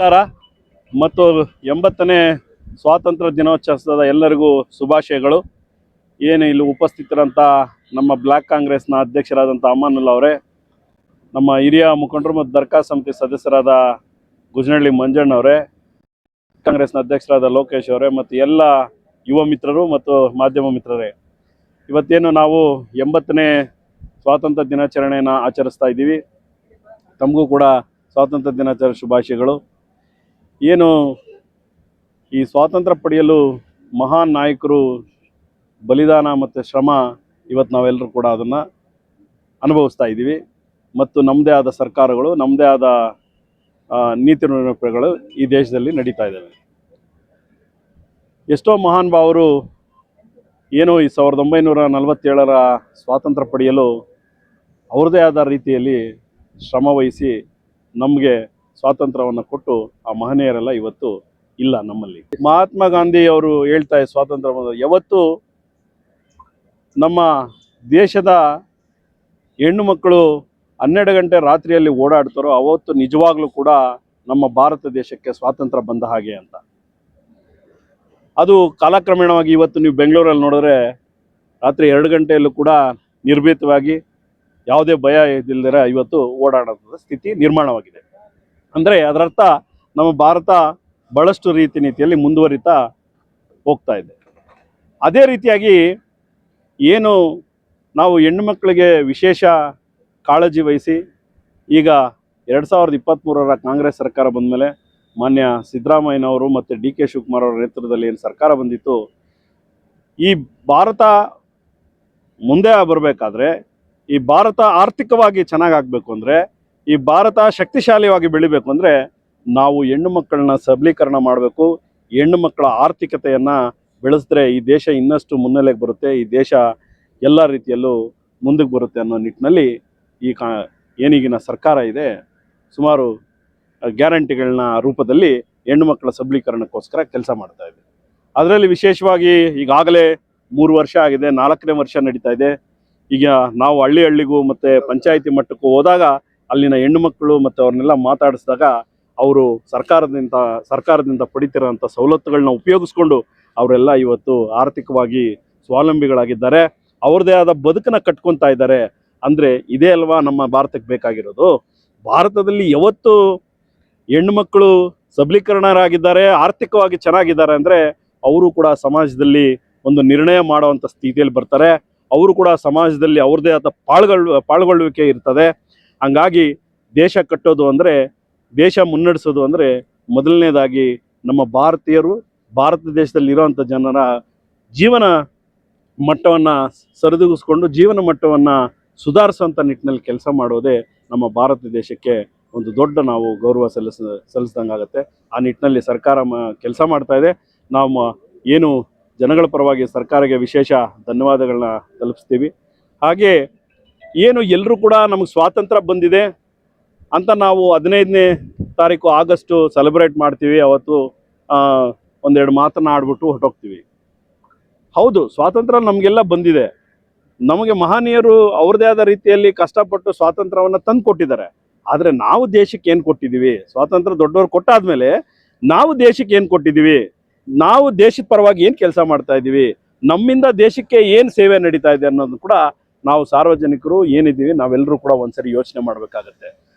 ನಮಸ್ಕಾರ ಮತ್ತು 80ನೇ ಸ್ವಾತಂತ್ರ್ಯ ದಿನೋತ್ಸವದ ಎಲ್ಲರಿಗೂ ಶುಭಾಶಯಗಳು. ಏನು ಇಲ್ಲಿ ಉಪಸ್ಥಿತರಂಥ ನಮ್ಮ ಬ್ಲಾಕ್ ಕಾಂಗ್ರೆಸ್ನ ಅಧ್ಯಕ್ಷರಾದಂಥ ಅಮಾನುಲ್ಲಾ ಅವರೇ, ನಮ್ಮ ಹಿರಿಯ ಮುಖಂಡರು ಮತ್ತು ದರ್ಖಾಸ್ತ್ ಸಮಿತಿ ಸದಸ್ಯರಾದ ಗುಜನಹಳ್ಳಿ ಮಂಜಣ್ಣವರೇ, ಕಾಂಗ್ರೆಸ್ನ ಅಧ್ಯಕ್ಷರಾದ ಲೋಕೇಶ್ ಅವರೇ ಮತ್ತು ಎಲ್ಲ ಯುವ ಮಿತ್ರರು ಮತ್ತು ಮಾಧ್ಯಮ ಮಿತ್ರರೇ, ಇವತ್ತೇನು ನಾವು 80ನೇ ಸ್ವಾತಂತ್ರ್ಯ ದಿನಾಚರಣೆಯನ್ನು ಆಚರಿಸ್ತಾ ಇದ್ದೀವಿ. ತಮಗೂ ಕೂಡ ಸ್ವಾತಂತ್ರ್ಯ ದಿನಾಚರಣೆ ಶುಭಾಶಯಗಳು. ಏನು ಈ ಸ್ವಾತಂತ್ರ್ಯ ಪಡೆಯಲು ಮಹಾನ್ ನಾಯಕರು ಬಲಿದಾನ ಮತ್ತು ಶ್ರಮ, ಇವತ್ತು ನಾವೆಲ್ಲರೂ ಕೂಡ ಅದನ್ನು ಅನುಭವಿಸ್ತಾ ಇದ್ದೀವಿ. ಮತ್ತು ನಮ್ಮದೇ ಆದ ಸರ್ಕಾರಗಳು, ನಮ್ಮದೇ ಆದ ನೀತಿ ನಿರೂಪಣೆಗಳು ಈ ದೇಶದಲ್ಲಿ ನಡೀತಾ ಇದ್ದಾವೆ. ಎಷ್ಟೋ ಮಹಾನ್ ಭಾವರು ಏನು ಈ 1947ರ ಸ್ವಾತಂತ್ರ್ಯ ಪಡೆಯಲು ಅವ್ರದ್ದೇ ಆದ ರೀತಿಯಲ್ಲಿ ಶ್ರಮ ವಹಿಸಿ ನಮಗೆ ಸ್ವಾತಂತ್ರ್ಯವನ್ನು ಕೊಟ್ಟು ಆ ಮಹನೀಯರೆಲ್ಲ ಇವತ್ತು ಇಲ್ಲ ನಮ್ಮಲ್ಲಿ. ಮಹಾತ್ಮ ಗಾಂಧಿ ಅವರು ಹೇಳ್ತಾ ಸ್ವಾತಂತ್ರ್ಯ ಯಾವತ್ತು ನಮ್ಮ ದೇಶದ ಹೆಣ್ಣು ಮಕ್ಕಳು 12 ಗಂಟೆ ರಾತ್ರಿಯಲ್ಲಿ ಓಡಾಡ್ತಾರೋ ಅವತ್ತು ನಿಜವಾಗ್ಲೂ ಕೂಡ ನಮ್ಮ ಭಾರತ ದೇಶಕ್ಕೆ ಸ್ವಾತಂತ್ರ್ಯ ಬಂದ ಹಾಗೆ ಅಂತ. ಅದು ಕಾಲಕ್ರಮೇಣವಾಗಿ ಇವತ್ತು ನೀವು ಬೆಂಗಳೂರಲ್ಲಿ ನೋಡಿದ್ರೆ ರಾತ್ರಿ 2 ಗಂಟೆಯಲ್ಲೂ ಕೂಡ ನಿರ್ಭೀತವಾಗಿ ಯಾವುದೇ ಭಯ ಇದ್ದಿಲ್ದಿರ ಇವತ್ತು ಓಡಾಡೋದ ಸ್ಥಿತಿ ನಿರ್ಮಾಣವಾಗಿದೆ. ಅಂದರೆ ಅದರರ್ಥ ನಮ್ಮ ಭಾರತ ಬಹಳಷ್ಟು ನೀತಿಯಲ್ಲಿ ಮುಂದುವರಿತಾ ಹೋಗ್ತಾ ಇದೆ. ಅದೇ ರೀತಿಯಾಗಿ ಏನು ನಾವು ಹೆಣ್ಣು ಮಕ್ಕಳಿಗೆ ವಿಶೇಷ ಕಾಳಜಿ ವಹಿಸಿ ಈಗ 2023ರ ಕಾಂಗ್ರೆಸ್ ಸರ್ಕಾರ ಬಂದ ಮೇಲೆ ಮಾನ್ಯ ಸಿದ್ದರಾಮಯ್ಯನವರು ಮತ್ತು ಡಿ ಕೆ ಶಿವಕುಮಾರ್ ಅವರ ನೇತೃತ್ವದಲ್ಲಿ ಏನು ಸರ್ಕಾರ ಬಂದಿತ್ತು, ಈ ಭಾರತ ಮುಂದೆ ಬರಬೇಕಾದ್ರೆ, ಈ ಭಾರತ ಆರ್ಥಿಕವಾಗಿ ಚೆನ್ನಾಗಾಗಬೇಕು ಅಂದರೆ, ಈ ಭಾರತ ಶಕ್ತಿಶಾಲಿಯಾಗಿ ಬೆಳಿಬೇಕು ಅಂದರೆ ನಾವು ಹೆಣ್ಣು ಮಕ್ಕಳನ್ನ ಸಬಲೀಕರಣ ಮಾಡಬೇಕು. ಹೆಣ್ಣು ಮಕ್ಕಳ ಆರ್ಥಿಕತೆಯನ್ನು ಬೆಳೆಸಿದ್ರೆ ಈ ದೇಶ ಇನ್ನಷ್ಟು ಮುನ್ನೆಲೆಗೆ ಬರುತ್ತೆ, ಈ ದೇಶ ಎಲ್ಲ ರೀತಿಯಲ್ಲೂ ಮುಂದಕ್ಕೆ ಬರುತ್ತೆ ಅನ್ನೋ ನಿಟ್ಟಿನಲ್ಲಿ ಈ ಏನೀಗಿನ ಸರ್ಕಾರ ಇದೆ ಸುಮಾರು ಗ್ಯಾರಂಟಿಗಳನ್ನ ರೂಪದಲ್ಲಿ ಹೆಣ್ಣು ಮಕ್ಕಳ ಸಬಲೀಕರಣಕ್ಕೋಸ್ಕರ ಕೆಲಸ ಮಾಡ್ತಾ ಇದೆ. ಅದರಲ್ಲಿ ವಿಶೇಷವಾಗಿ ಈಗಾಗಲೇ 3 ವರ್ಷ ಆಗಿದೆ, 4ನೇ ವರ್ಷ ನಡೀತಾ ಇದೆ. ಈಗ ನಾವು ಹಳ್ಳಿಗೂ ಮತ್ತು ಪಂಚಾಯಿತಿ ಮಟ್ಟಕ್ಕೂ ಹೋದಾಗ ಅಲ್ಲಿನ ಹೆಣ್ಣು ಮಕ್ಕಳು ಮತ್ತು ಅವ್ರನ್ನೆಲ್ಲ ಮಾತಾಡಿಸಿದಾಗ ಅವರು ಸರ್ಕಾರದಿಂದ ಪಡಿತಿರೋಂಥ ಸವಲತ್ತುಗಳನ್ನ ಉಪಯೋಗಿಸ್ಕೊಂಡು ಅವರೆಲ್ಲ ಇವತ್ತು ಆರ್ಥಿಕವಾಗಿ ಸ್ವಾವಲಂಬಿಗಳಾಗಿದ್ದಾರೆ, ಅವ್ರದ್ದೇ ಆದ ಬದುಕನ್ನು ಕಟ್ಕೊತಾ ಇದ್ದಾರೆ. ಅಂದರೆ ಇದೇ ಅಲ್ವಾ ನಮ್ಮ ಭಾರತಕ್ಕೆ ಬೇಕಾಗಿರೋದು. ಭಾರತದಲ್ಲಿ ಯಾವತ್ತು ಹೆಣ್ಣು ಮಕ್ಕಳು ಸಬಲೀಕರಣರಾಗಿದ್ದಾರೆ, ಆರ್ಥಿಕವಾಗಿ ಚೆನ್ನಾಗಿದ್ದಾರೆ ಅಂದರೆ ಅವರು ಕೂಡ ಸಮಾಜದಲ್ಲಿ ಒಂದು ನಿರ್ಣಯ ಮಾಡುವಂಥ ಸ್ಥಿತಿಯಲ್ಲಿ ಬರ್ತಾರೆ. ಅವರು ಕೂಡ ಸಮಾಜದಲ್ಲಿ ಅವ್ರದ್ದೇ ಆದ ಪಾಲ್ಗೊಳ್ಳುವಿಕೆ ಇರ್ತದೆ. ಹಂಗಾಗಿ ದೇಶ ಕಟ್ಟೋದು ಅಂದರೆ, ದೇಶ ಮುನ್ನಡೆಸೋದು ಅಂದರೆ ಮೊದಲನೇದಾಗಿ ನಮ್ಮ ಭಾರತೀಯರು, ಭಾರತ ದೇಶದಲ್ಲಿರೋವಂಥ ಜನರ ಜೀವನ ಮಟ್ಟವನ್ನು ಸರಿದೂಗಿಸ್ಕೊಂಡು ಜೀವನ ಮಟ್ಟವನ್ನು ಸುಧಾರಿಸೋಂಥ ನಿಟ್ಟಿನಲ್ಲಿ ಕೆಲಸ ಮಾಡೋದೇ ನಮ್ಮ ಭಾರತ ದೇಶಕ್ಕೆ ಒಂದು ದೊಡ್ಡ ನಾವು ಗೌರವ ಸಲ್ಲಿಸ್ದಂಗಾಗತ್ತೆ. ಆ ನಿಟ್ಟಿನಲ್ಲಿ ಸರ್ಕಾರ ಕೆಲಸ ಮಾಡ್ತಾ ಇದೆ. ನಾವು ಏನು ಜನಗಳ ಪರವಾಗಿ ಸರ್ಕಾರಕ್ಕೆ ವಿಶೇಷ ಧನ್ಯವಾದಗಳನ್ನ ತಲುಪಿಸ್ತೀವಿ. ಹಾಗೆ ಏನು ಎಲ್ಲರೂ ಕೂಡ ನಮಗೆ ಸ್ವಾತಂತ್ರ್ಯ ಬಂದಿದೆ ಅಂತ ನಾವು 15ನೇ ತಾರೀಕು ಆಗಸ್ಟು ಸೆಲೆಬ್ರೇಟ್ ಮಾಡ್ತೀವಿ. ಅವತ್ತು ಒಂದೆರಡು ಮಾತನ್ನು ಆಡ್ಬಿಟ್ಟು ಹೊರಟೋಗ್ತೀವಿ. ಹೌದು, ಸ್ವಾತಂತ್ರ್ಯ ನಮಗೆಲ್ಲ ಬಂದಿದೆ. ನಮಗೆ ಮಹನೀಯರು ಅವ್ರದ್ದೇ ಆದ ರೀತಿಯಲ್ಲಿ ಕಷ್ಟಪಟ್ಟು ಸ್ವಾತಂತ್ರ್ಯವನ್ನು ತಂದು ಕೊಟ್ಟಿದ್ದಾರೆ. ಆದರೆ ನಾವು ದೇಶಕ್ಕೆ ಏನು ಕೊಟ್ಟಿದ್ದೀವಿ? ಸ್ವಾತಂತ್ರ್ಯ ದೊಡ್ಡವರು ಕೊಟ್ಟಾದ್ಮೇಲೆ ನಾವು ದೇಶಕ್ಕೆ ಏನು ಕೊಟ್ಟಿದ್ದೀವಿ? ನಾವು ದೇಶದ ಪರವಾಗಿ ಏನು ಕೆಲಸ ಮಾಡ್ತಾ ಇದ್ದೀವಿ? ನಮ್ಮಿಂದ ದೇಶಕ್ಕೆ ಏನು ಸೇವೆ ನಡೀತಾ ಇದೆ ಅನ್ನೋದು ಕೂಡ ನಾವು ಸಾರ್ವಜನಿಕರು ಏನಿದ್ದೀವಿ ನಾವೆಲ್ಲರೂ ಕೂಡ ಒಂದ್ಸರಿ ಯೋಚನೆ ಮಾಡಬೇಕಾಗತ್ತೆ.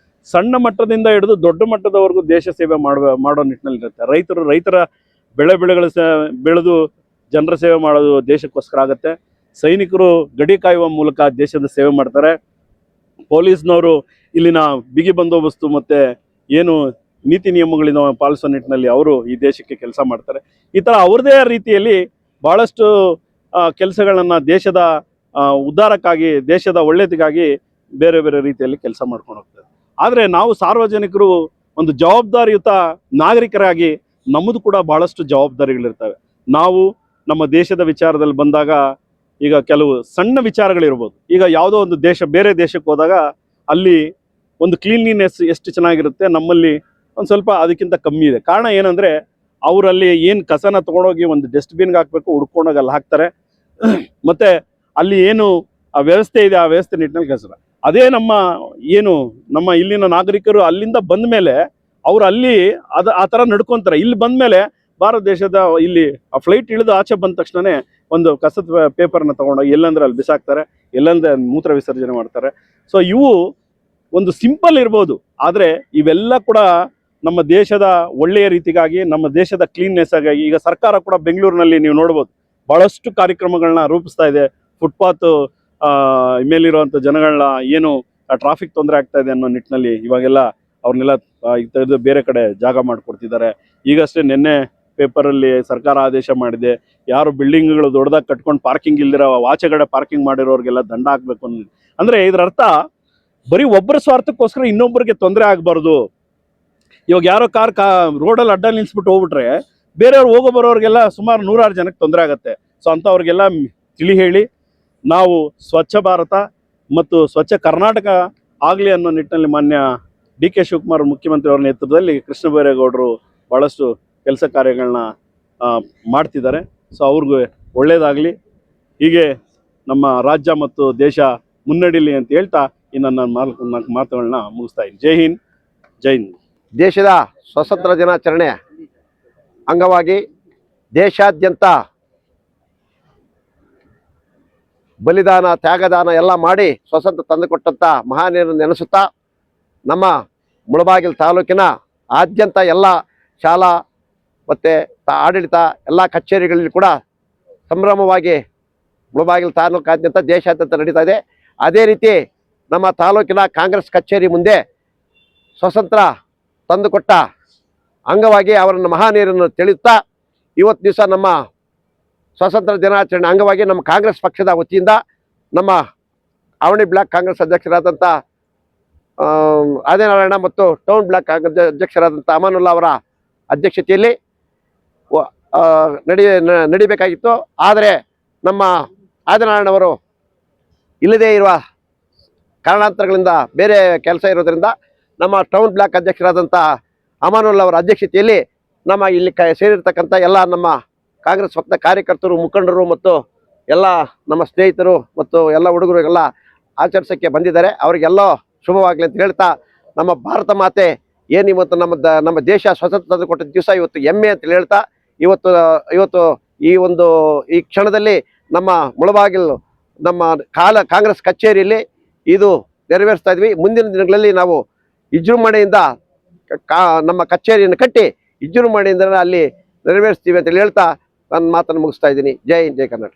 ಸಣ್ಣ ಮಟ್ಟದಿಂದ ಹಿಡಿದು ದೊಡ್ಡ ಮಟ್ಟದವರೆಗೂ ದೇಶ ಸೇವೆ ಮಾಡೋ ನಿಟ್ಟಿನಲ್ಲಿ ಇರುತ್ತೆ. ರೈತರ ಬೆಳೆದು ಜನರ ಸೇವೆ ಮಾಡೋದು ದೇಶಕ್ಕೋಸ್ಕರ ಆಗುತ್ತೆ. ಸೈನಿಕರು ಗಡಿ ಕಾಯುವ ಮೂಲಕ ದೇಶದ ಸೇವೆ ಮಾಡ್ತಾರೆ. ಪೊಲೀಸ್ನವರು ಇಲ್ಲಿನ ಬಿಗಿ ಬಂದೋಬಸ್ತು ಮತ್ತು ಏನು ನೀತಿ ನಿಯಮಗಳಿಂದ ಪಾಲಿಸೋ ನಿಟ್ಟಿನಲ್ಲಿ ಅವರು ಈ ದೇಶಕ್ಕೆ ಕೆಲಸ ಮಾಡ್ತಾರೆ. ಈ ಥರ ಅವ್ರದ್ದೇ ರೀತಿಯಲ್ಲಿ ಭಾಳಷ್ಟು ಕೆಲಸಗಳನ್ನು ದೇಶದ ಉದ್ಧಾರಕ್ಕಾಗಿ, ದೇಶದ ಒಳ್ಳೆಯದಕ್ಕಾಗಿ ಬೇರೆ ಬೇರೆ ರೀತಿಯಲ್ಲಿ ಕೆಲಸ ಮಾಡ್ಕೊಂಡು ಹೋಗ್ತಾರೆ. ಆದರೆ ನಾವು ಸಾರ್ವಜನಿಕರು ಒಂದು ಜವಾಬ್ದಾರಿಯುತ ನಾಗರಿಕರಾಗಿ ನಮ್ಮದು ಕೂಡ ಭಾಳಷ್ಟು ಜವಾಬ್ದಾರಿಗಳಿರ್ತವೆ. ನಾವು ನಮ್ಮ ದೇಶದ ವಿಚಾರದಲ್ಲಿ ಬಂದಾಗ ಈಗ ಕೆಲವು ಸಣ್ಣ ವಿಚಾರಗಳಿರ್ಬೋದು. ಈಗ ಯಾವುದೋ ಒಂದು ಬೇರೆ ದೇಶಕ್ಕೆ ಹೋದಾಗ ಅಲ್ಲಿ ಒಂದು ಕ್ಲೀನ್ಲಿನೆಸ್ ಎಷ್ಟು ಚೆನ್ನಾಗಿರುತ್ತೆ, ನಮ್ಮಲ್ಲಿ ಒಂದು ಸ್ವಲ್ಪ ಅದಕ್ಕಿಂತ ಕಮ್ಮಿ ಇದೆ. ಕಾರಣ ಏನಂದರೆ ಅವರಲ್ಲಿ ಏನು ಕಸನ ತೊಗೊಂಡೋಗಿ ಒಂದು ಡಸ್ಟ್ಬಿನ್ಗೆ ಹಾಕಬೇಕು, ಹುಡ್ಕೊಂಡೋಗಿ ಅಲ್ಲಿ ಹಾಕ್ತಾರೆ. ಮತ್ತು ಅಲ್ಲಿ ಏನು ಆ ವ್ಯವಸ್ಥೆ ಇದೆ ಆ ವ್ಯವಸ್ಥೆ ನಿಟ್ಟಿನಲ್ಲಿ ಕೆಲಸ. ಅದೇ ನಮ್ಮ ಇಲ್ಲಿನ ನಾಗರಿಕರು ಅಲ್ಲಿಂದ ಬಂದ ಮೇಲೆ ಅವ್ರು ಅಲ್ಲಿ ಆ ಥರ ನಡ್ಕೊಂತಾರೆ. ಇಲ್ಲಿ ಬಂದಮೇಲೆ ಭಾರತ ದೇಶದ ಇಲ್ಲಿ ಆ ಫ್ಲೈಟ್ ಇಳಿದು ಆಚೆ ಬಂದ ತಕ್ಷಣನೇ ಒಂದು ಕಸದ ಪೇಪರ್ನ ತೊಗೊಂಡೋಗಿ ಎಲ್ಲಂದ್ರೆ ಅಲ್ಲಿ ಬಿಸಾಕ್ತಾರೆ, ಎಲ್ಲಂದ್ರೆ ಮೂತ್ರ ವಿಸರ್ಜನೆ ಮಾಡ್ತಾರೆ. ಸೊ ಇವು ಒಂದು ಸಿಂಪಲ್ ಇರ್ಬೋದು, ಆದರೆ ಇವೆಲ್ಲ ಕೂಡ ನಮ್ಮ ದೇಶದ ಒಳ್ಳೆಯ ರೀತಿಗಾಗಿ, ನಮ್ಮ ದೇಶದ ಕ್ಲೀನ್ನೆಸ್ ಆಗಿ ಈಗ ಸರ್ಕಾರ ಕೂಡ ಬೆಂಗಳೂರಿನಲ್ಲಿ ನೀವು ನೋಡ್ಬೋದು ಭಾಳಷ್ಟು ಕಾರ್ಯಕ್ರಮಗಳನ್ನ ರೂಪಿಸ್ತಾ ಇದೆ. ಫುಟ್ಪಾತ್ ಮೇಲಿರುವಂಥ ಜನಗಳನ್ನ ಏನು ಟ್ರಾಫಿಕ್ ತೊಂದರೆ ಆಗ್ತಾ ಇದೆ ಅನ್ನೋ ನಿಟ್ಟಿನಲ್ಲಿ ಇವಾಗೆಲ್ಲ ಅವ್ರನ್ನೆಲ್ಲ ತೆಗೆದು ಬೇರೆ ಕಡೆ ಜಾಗ ಮಾಡಿಕೊಡ್ತಿದ್ದಾರೆ. ಈಗಷ್ಟೇ ನಿನ್ನೆ ಪೇಪರಲ್ಲಿ ಸರ್ಕಾರ ಆದೇಶ ಮಾಡಿದೆ, ಯಾರು ಬಿಲ್ಡಿಂಗ್ಗಳು ದೊಡ್ಡದಾಗಿ ಕಟ್ಕೊಂಡು ಪಾರ್ಕಿಂಗ್ ಇಲ್ದಿರೋ ಆಚೆಗಡೆ ಪಾರ್ಕಿಂಗ್ ಮಾಡಿರೋರಿಗೆಲ್ಲ ದಂಡ ಹಾಕಬೇಕು ಅಂದರೆ ಇದರ ಅರ್ಥ ಬರೀ ಒಬ್ಬರ ಸ್ವಾರ್ಥಕ್ಕೋಸ್ಕರ ಇನ್ನೊಬ್ಬರಿಗೆ ತೊಂದರೆ ಆಗಬಾರ್ದು. ಇವಾಗ ಯಾರೋ ರೋಡಲ್ಲಿ ಅಡ್ಡ ನಿಲ್ಲಿಸ್ಬಿಟ್ಟು ಹೋಗ್ಬಿಟ್ರೆ ಬೇರೆಯವ್ರು ಹೋಗೋ ಬರೋರಿಗೆಲ್ಲ ಸುಮಾರು 100 ಜನಕ್ಕೆ ತೊಂದರೆ ಆಗುತ್ತೆ. ಸೊ ಅಂಥವ್ರಿಗೆಲ್ಲ ತಿಳಿ ಹೇಳಿ ನಾವು ಸ್ವಚ್ಛ ಭಾರತ ಮತ್ತು ಸ್ವಚ್ಛ ಕರ್ನಾಟಕ ಆಗಲಿ ಅನ್ನೋ ನಿಟ್ಟಿನಲ್ಲಿ ಮಾನ್ಯ ಡಿ.ಕೆ. ಶಿವಕುಮಾರ್ ಮುಖ್ಯಮಂತ್ರಿ ಅವರ ನೇತೃತ್ವದಲ್ಲಿ ಕೃಷ್ಣ ಬೈರೇಗೌಡರು ಭಾಳಷ್ಟು ಕೆಲಸ ಕಾರ್ಯಗಳನ್ನ ಮಾಡ್ತಿದ್ದಾರೆ. ಸೊ ಅವ್ರಿಗೂ ಒಳ್ಳೆಯದಾಗಲಿ, ಹೀಗೆ ನಮ್ಮ ರಾಜ್ಯ ಮತ್ತು ದೇಶ ಮುನ್ನಡೀಲಿ ಅಂತ ಹೇಳ್ತಾ ಇನ್ನು ನನ್ನ 4 ಮಾತುಗಳನ್ನ ಮುಗಿಸ್ತಾ ಇದ್ದೀನಿ. ಜೈ ಹಿಂದ್, ಜೈ ಹಿಂದ್. ದೇಶದ ಸ್ವಾತಂತ್ರ್ಯ ದಿನಾಚರಣೆ ಅಂಗವಾಗಿ ದೇಶಾದ್ಯಂತ ಬಲಿದಾನ, ತ್ಯಾಗದಾನ ಎಲ್ಲ ಮಾಡಿ ಸ್ವಾತಂತ್ರ್ಯ ತಂದುಕೊಟ್ಟಂಥ ಮಹಾನೀಯರನ್ನು ನೆನೆಸುತ್ತಾ ನಮ್ಮ ಮುಳಬಾಗಿಲು ತಾಲೂಕಿನ ಆದ್ಯಂತ ಎಲ್ಲ ಶಾಲಾ ಮತ್ತು ಆಡಳಿತ ಎಲ್ಲ ಕಚೇರಿಗಳಲ್ಲಿ ಕೂಡ ಸಂಭ್ರಮವಾಗಿ ಮುಳಬಾಗಿಲು ತಾಲೂಕಾದ್ಯಂತ ದೇಶಾದ್ಯಂತ ನಡೀತಾ ಇದೆ. ಅದೇ ರೀತಿ ನಮ್ಮ ತಾಲೂಕಿನ ಕಾಂಗ್ರೆಸ್ ಕಚೇರಿ ಮುಂದೆ ಸ್ವಾತಂತ್ರ್ಯ ತಂದುಕೊಟ್ಟ ಅಂಗವಾಗಿ ಅವರನ್ನು ಮಹಾನೀಯರನ್ನು ತಿಳಿಯುತ್ತಾ ಇವತ್ತು ದಿವಸ ನಮ್ಮ ಸ್ವಾತಂತ್ರ್ಯ ದಿನಾಚರಣೆ ಅಂಗವಾಗಿ ನಮ್ಮ ಕಾಂಗ್ರೆಸ್ ಪಕ್ಷದ ವತಿಯಿಂದ ನಮ್ಮ ಆವಣಿ ಬ್ಲಾಕ್ ಕಾಂಗ್ರೆಸ್ ಅಧ್ಯಕ್ಷರಾದಂಥ ಆದಿನಾರಾಯಣ ಮತ್ತು ಟೌನ್ ಬ್ಲಾಕ್ ಕಾಂಗ್ರೆಸ್ ಅಧ್ಯಕ್ಷರಾದಂಥ ಅಮಾನುಲ್ಲಾ ಅವರ ಅಧ್ಯಕ್ಷತೆಯಲ್ಲಿ ನಡಿಬೇಕಾಗಿತ್ತು. ಆದರೆ ನಮ್ಮ ಆದಿನಾರಾಯಣವರು ಇಲ್ಲದೇ ಇರುವ ಕಾರಣಾಂತರಗಳಿಂದ ಬೇರೆ ಕೆಲಸ ಇರೋದರಿಂದ ನಮ್ಮ ಟೌನ್ ಬ್ಲಾಕ್ ಅಧ್ಯಕ್ಷರಾದಂಥ ಅಮಾನುಲ್ಲಾ ಅವರ ಅಧ್ಯಕ್ಷತೆಯಲ್ಲಿ ನಮ್ಮ ಇಲ್ಲಿ ಸೇರಿರ್ತಕ್ಕಂಥ ಎಲ್ಲ ನಮ್ಮ ಕಾಂಗ್ರೆಸ್ ಪಕ್ಷದ ಕಾರ್ಯಕರ್ತರು, ಮುಖಂಡರು ಮತ್ತು ಎಲ್ಲ ನಮ್ಮ ಸ್ನೇಹಿತರು ಮತ್ತು ಎಲ್ಲ ಹುಡುಗರಿಗೆಲ್ಲ ಆಚರಿಸೋಕ್ಕೆ ಬಂದಿದ್ದಾರೆ. ಅವರಿಗೆಲ್ಲೋ ಶುಭವಾಗಲಿ ಅಂತ ಹೇಳ್ತಾ, ನಮ್ಮ ಭಾರತ ಮಾತೆ ಏನು ಇವತ್ತು ನಮ್ಮ ದೇಶ ಸ್ವತಂತ್ರ ತಂದುಕೊಟ್ಟ ದಿವಸ ಇವತ್ತು ಹೆಮ್ಮೆ ಅಂತ ಹೇಳ್ತಾ, ಇವತ್ತು ಈ ಕ್ಷಣದಲ್ಲಿ ನಮ್ಮ ಮುಳಬಾಗಿಲು ನಮ್ಮ ಕಾಂಗ್ರೆಸ್ ಕಚೇರಿಯಲ್ಲಿ ಇದು ನೆರವೇರಿಸ್ತಾ ಇದ್ವಿ. ಮುಂದಿನ ದಿನಗಳಲ್ಲಿ ನಾವು ವಿಜೃಂಭಣೆಯಿಂದ ನಮ್ಮ ಕಚೇರಿಯನ್ನು ಕಟ್ಟಿ ವಿಜೃಂಭಣೆಯಿಂದ ಅಲ್ಲಿ ನೆರವೇರಿಸ್ತೀವಿ ಅಂತ ಹೇಳ್ತಾ ನನ್ನ ಮಾತನ್ನು ಮುಗಿಸ್ತಾ ಇದ್ದೀನಿ. ಜೈ ಹಿಂದ್, ಜೈ ಕರ್ನಾಟಕ.